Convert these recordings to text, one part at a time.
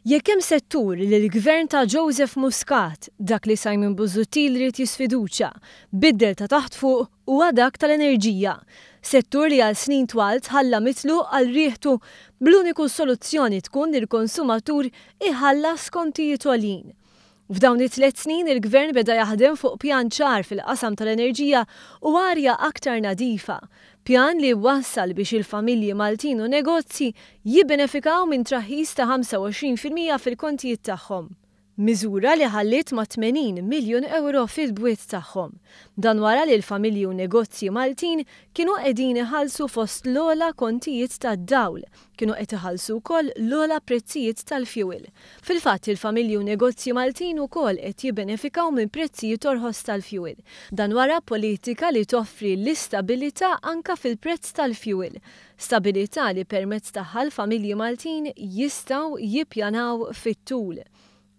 Jekk hemm settur li l-gvern ta' Joseph Muscat, dak li Simon Busuttil rid jisfiduċja, biddel ta' taħt fuq huwa dak tal-enerġija. Settur li għal snin twal tħalla mitlu għal rieħtu bl-uniku soluzzjoni tkun li l-konsumatur iħallas kontijiet għolin. F'dawn it-3 snin il-gvern beda jaħdem fuq pjan ċar fil-qasam tal-enerġija u arja aktar nadifa. Pjan li wassal biex il-familji Maltin u negozji jibbenefikaw minn traħħis ta' 25% fil-kontijiet tagħhom. Miżura li ħallit ma' 80 miljun euro fil-bwiet tagħhom. Dan wara li l-familji u negozji Maltin kienu qegħdin iħallsu fost l-ogħla kontijiet tad-dawl, kienu qed iħallsu wkoll l-ogħla prezzijiet tal-fjuwil. Fil-fatt il-familji u negozji Maltin ukoll qed jibbenefikaw minn prezzijiet orħos tal-fjuwil. Dan wara politika li toffri l-istabilità anka fil-prezz tal-fjuwil. Stabilità li permezz tagħha l-familji Maltin jistgħu jippjanaw fit-tul.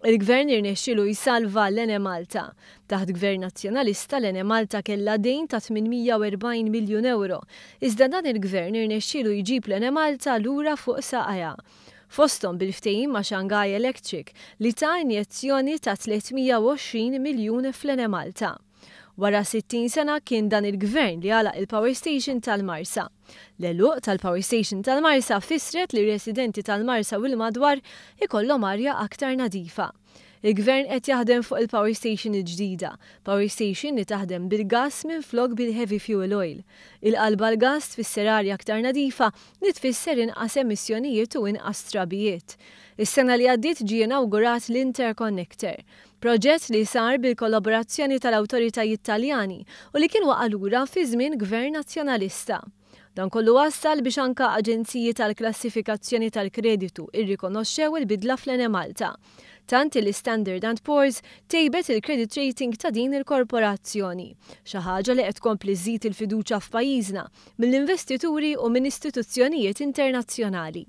Il-gvern irnexxielu jsalva l-Ene Malta. Taħt gvern nazzjonalista l-Ene Malta kellha dejn ta' 840 miljun euro. Iżda dan il-gvern irnexxielu jġib l-Ene Malta lura fuq saqajja. Fosthom bil-ftehim ma' Shanghai Electric li ta' injezzjoni ta' 320 miljun fl-Ene Malta. Wara 60 sena kien dan il-gvern li għalaq il-Power Station tal-Marsa. L-eluq tal-Power Station tal-Marsa fissret li residenti tal-Marsa u l-madwar ikollhom arja aktar nadifa. Il-gvern qed jaħdem fuq il-Power Station il-ġdida, Power Station li taħdem bil-gas minn flok bil-heavy fuel oil. Il-qalba l-gas tfisser arja aktar nadifa li tfisser inqas emissjonijiet u inqas trabijiet. Is-sena li għaddiet ġie inawgurat l-Interconnector, proġett li sar bil-kollaborazzjoni tal-awtoritajiet Taljani u li kien waqalura fi żmien gvern nazzjonalista. Dan kollu wassal biex anka aġenziji tal-klassifikazzjoni tal-kreditu irrikonoxxew il-bidla fl-Ene Malta. Tant li Standard & Poor's tejbet il-credit rating ta' din il-korporazzjoni, xi ħaġa li qed tkompli żżid il-fiduċja f'pajjiżna mill-investituri u minn istituzzjonijiet internazzjonali.